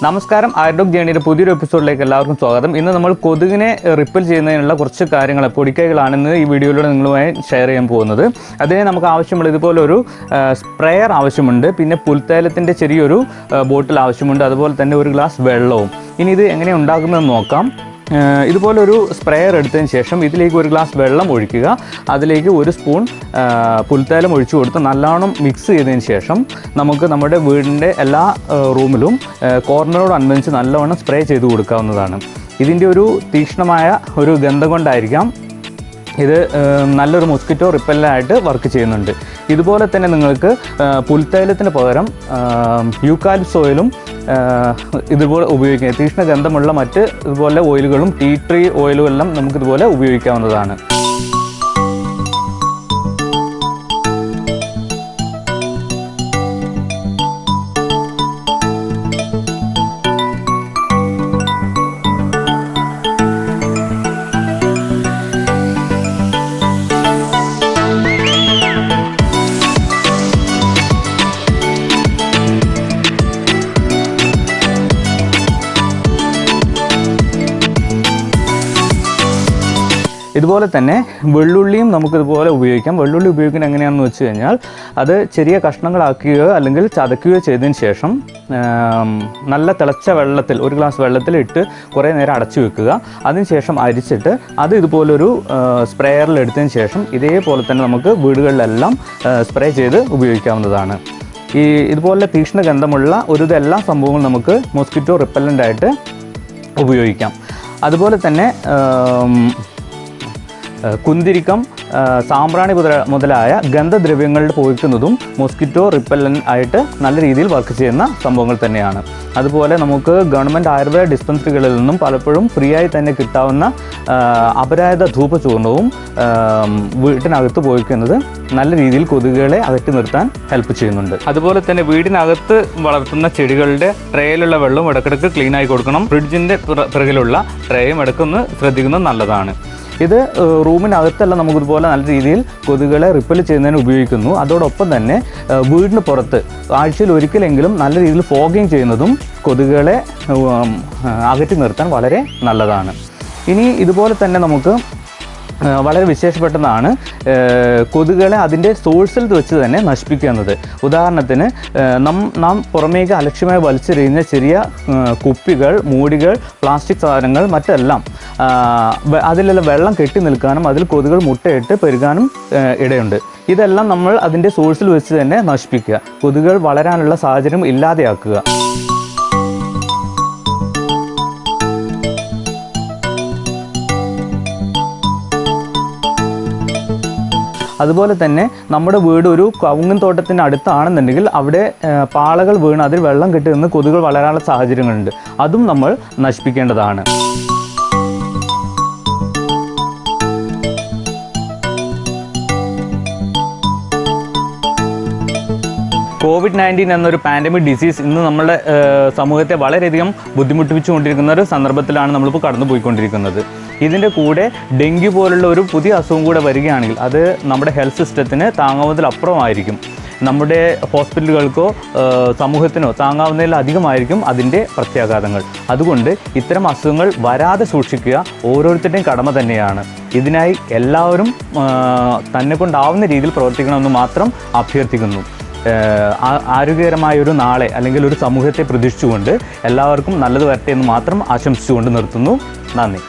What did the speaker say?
നമസ്കാരം, ആർഡോഗ് ജേണിയുടെ പുതിയൊരു എപ്പിസോഡിലേക്ക് എല്ലാവർക്കും സ്വാഗതം. ഇന്ന് നമ്മൾ കൊതുകിനെ റിപ്പൽ ചെയ്യുന്നതിനുള്ള കുറച്ച് കാര്യങ്ങൾ, പൊടിക്കൈകളാണെന്ന് ഈ വീഡിയോയിലൂടെ നിങ്ങളുമായി ഷെയർ ചെയ്യാൻ പോകുന്നത്. അതിന് നമുക്ക് ആവശ്യമുള്ള ഇതുപോലെ ഒരു സ്പ്രെയർ ആവശ്യമുണ്ട്, പിന്നെ പുൽത്തൈലത്തിൻ്റെ ചെറിയൊരു ബോട്ടിൽ ആവശ്യമുണ്ട്, അതുപോലെ തന്നെ ഒരു ഗ്ലാസ് വെള്ളവും. ഇനി ഇത് എങ്ങനെ ഉണ്ടാക്കുന്നതെന്ന് നോക്കാം. ഇതുപോലെ ഒരു സ്പ്രെയർ എടുത്തതിന് ശേഷം ഇതിലേക്ക് ഒരു ഗ്ലാസ് വെള്ളം ഒഴിക്കുക. അതിലേക്ക് ഒരു സ്പൂൺ പുൽത്തൈലം ഒഴിച്ചു കൊടുത്ത് നല്ലോണം മിക്സ് ചെയ്തതിന് ശേഷം നമുക്ക് നമ്മുടെ വീടിൻ്റെ എല്ലാ റൂമിലും കോർണറോടനുബന്ധിച്ച് നല്ലവണ്ണം സ്പ്രേ ചെയ്ത് കൊടുക്കാവുന്നതാണ്. ഇതിൻ്റെ ഒരു തീക്ഷ്ണമായ ഒരു ഗന്ധം കൊണ്ടായിരിക്കാം ഇത് നല്ലൊരു മൊസ്കിറ്റോ റിപ്പല്ലൻ്റായിട്ട് വർക്ക് ചെയ്യുന്നുണ്ട്. ഇതുപോലെ തന്നെ നിങ്ങൾക്ക് പുൽത്തൈലത്തിന് പകരം യൂക്കാലിപ്സ് ഓയിലും ഇതുപോലെ ഉപയോഗിക്കാം. തീക്ഷ്ണ ഗന്ധമുള്ള മറ്റ് ഇതുപോലെ ഓയിലുകളും ടീ ട്രീ ഓയിലും എല്ലാം നമുക്കിതുപോലെ ഉപയോഗിക്കാവുന്നതാണ്. ഇതുപോലെ തന്നെ വെള്ളുള്ളിയും നമുക്കിതുപോലെ ഉപയോഗിക്കാം. വെള്ളുള്ളി ഉപയോഗിക്കുന്നത് എങ്ങനെയാണെന്ന് വെച്ച് കഴിഞ്ഞാൽ അത് ചെറിയ കഷ്ണങ്ങളാക്കുകയോ അല്ലെങ്കിൽ ചതക്കുകയോ ചെയ്തതിന് ശേഷം നല്ല തിളച്ച വെള്ളത്തിൽ, ഒരു ഗ്ലാസ് വെള്ളത്തിൽ ഇട്ട് കുറേ നേരം അടച്ചു വെക്കുക. അതിനുശേഷം അരിച്ചിട്ട് അത് ഇതുപോലൊരു സ്പ്രെയറിൽ എടുത്തതിന് ശേഷം ഇതേപോലെ തന്നെ നമുക്ക് വീടുകളിലെല്ലാം സ്പ്രേ ചെയ്ത് ഉപയോഗിക്കാവുന്നതാണ്. ഇതുപോലെ തീക്ഷ്ണ ഗന്ധമുള്ള എല്ലാ സംഭവങ്ങളും നമുക്ക് മോസ്കിറ്റോ റിപ്പല്ലൻ്റായിട്ട് ഉപയോഗിക്കാം. അതുപോലെ തന്നെ കുന്തിരിക്കം, സാമ്പ്രാണി മുതലായ ഗന്ധദ്രവ്യങ്ങളുടെ പോയിക്കുന്നതും മോസ്കിറ്റോ റിപ്പല്ലൻ്റ് ആയിട്ട് നല്ല രീതിയിൽ വർക്ക് ചെയ്യുന്ന സംഭവങ്ങൾ തന്നെയാണ്. അതുപോലെ നമുക്ക് ഗവൺമെൻറ് ആയുർവേദ ഡിസ്പെൻസറികളിൽ നിന്നും പലപ്പോഴും ഫ്രീ ആയി തന്നെ കിട്ടാവുന്ന അപരാജിത ധൂപചൂർണവും വീട്ടിനകത്ത് പോയിക്കുന്നത് നല്ല രീതിയിൽ കൊതുകുകളെ അകറ്റി നിർത്താൻ ഹെൽപ്പ് ചെയ്യുന്നുണ്ട്. അതുപോലെ തന്നെ വീടിനകത്ത് വളർത്തുന്ന ചെടികളുടെ ട്രേയിലുള്ള വെള്ളം ഇടയ്ക്കിടയ്ക്ക് ക്ലീൻ ആയി കൊടുക്കണം. ഫ്രിഡ്ജിൻ്റെ പിറകിലുള്ള ട്രേയും ഇടയ്ക്കൊന്ന് ശ്രദ്ധിക്കുന്നത് നല്ലതാണ്. ഇത് റൂമിനകത്തല്ല നമുക്കിതുപോലെ നല്ല രീതിയിൽ കൊതുകുകളെ റിപ്പൽ ചെയ്യുന്നതിന് ഉപയോഗിക്കുന്നു. അതോടൊപ്പം തന്നെ വീടിന് പുറത്ത് ആഴ്ചയിൽ ഒരിക്കലെങ്കിലും നല്ല രീതിയിൽ ഫോഗിങ് ചെയ്യുന്നതും കൊതുകുകളെ അകറ്റി നിർത്താൻ വളരെ നല്ലതാണ്. ഇനി ഇതുപോലെ തന്നെ നമുക്ക് വളരെ വിശേഷപ്പെട്ടതാണ് കൊതുകുകളെ അതിൻ്റെ സോഴ്സിൽ വെച്ച് തന്നെ നശിപ്പിക്കുന്നത്. ഉദാഹരണത്തിന് നാം പുറമേക്ക് അലക്ഷ്യമായി വലിച്ചെറിയുന്ന ചെറിയ കുപ്പികൾ, മൂടികൾ, പ്ലാസ്റ്റിക് സാധനങ്ങൾ മറ്റെല്ലാം അതിലെല്ലാം വെള്ളം കെട്ടി നിൽക്കാനും അതിൽ കൊതുകുകൾ മുട്ടയിട്ട് പെരുകാനും ഇടയുണ്ട്. ഇതെല്ലാം നമ്മൾ അതിൻ്റെ സോഴ്സിൽ വെച്ച് തന്നെ നശിപ്പിക്കുക, കൊതുകുകൾ വളരാനുള്ള സാഹചര്യം ഇല്ലാതെയാക്കുക. അതുപോലെ തന്നെ നമ്മുടെ വീട് ഒരു കവുങ്ങിൻ തോട്ടത്തിൻ്റെ അടുത്താണെന്നുണ്ടെങ്കിൽ അവിടെ പാളകൾ വീണ് അതിൽ വെള്ളം കെട്ടി നിന്ന് കൊതുകുകൾ വളരാനുള്ള സാഹചര്യങ്ങളുണ്ട്. അതും നമ്മൾ നശിപ്പിക്കേണ്ടതാണ്. COVID-19 എന്നൊരു പാൻഡമിക് ഡിസീസ് ഇന്ന് നമ്മുടെ സമൂഹത്തെ വളരെയധികം ബുദ്ധിമുട്ടിപ്പിച്ചുകൊണ്ടിരിക്കുന്ന ഒരു സന്ദർഭത്തിലാണ് നമ്മളിപ്പോൾ കടന്നുപോയിക്കൊണ്ടിരിക്കുന്നത്. ഇതിൻ്റെ കൂടെ ഡെങ്കി പോലുള്ള ഒരു പുതിയ അസുഖം കൂടെ വരികയാണെങ്കിൽ അത് നമ്മുടെ ഹെൽത്ത് സിസ്റ്റത്തിന് താങ്ങാവുന്നതിലപ്പുറമായിരിക്കും. നമ്മുടെ ഹോസ്പിറ്റലുകൾക്കോ സമൂഹത്തിനോ താങ്ങാവുന്നതിലധികമായിരിക്കും അതിൻ്റെ പ്രത്യാഘാതങ്ങൾ. അതുകൊണ്ട് ഇത്തരം അസുഖങ്ങൾ വരാതെ സൂക്ഷിക്കുക ഓരോരുത്തരുടെയും കടമ തന്നെയാണ്. ഇതിനായി എല്ലാവരും തന്നെ കൊണ്ടാവുന്ന രീതിയിൽ പ്രവർത്തിക്കണമെന്ന് മാത്രം അഭ്യർത്ഥിക്കുന്നു. ആരോഗ്യകരമായൊരു നാളെ അല്ലെങ്കിൽ ഒരു സമൂഹത്തെ പ്രതീക്ഷിച്ചുകൊണ്ട് എല്ലാവർക്കും നല്ലത് വരട്ടെ എന്ന് മാത്രം ആശംസിച്ചുകൊണ്ട് നിർത്തുന്നു. നന്ദി.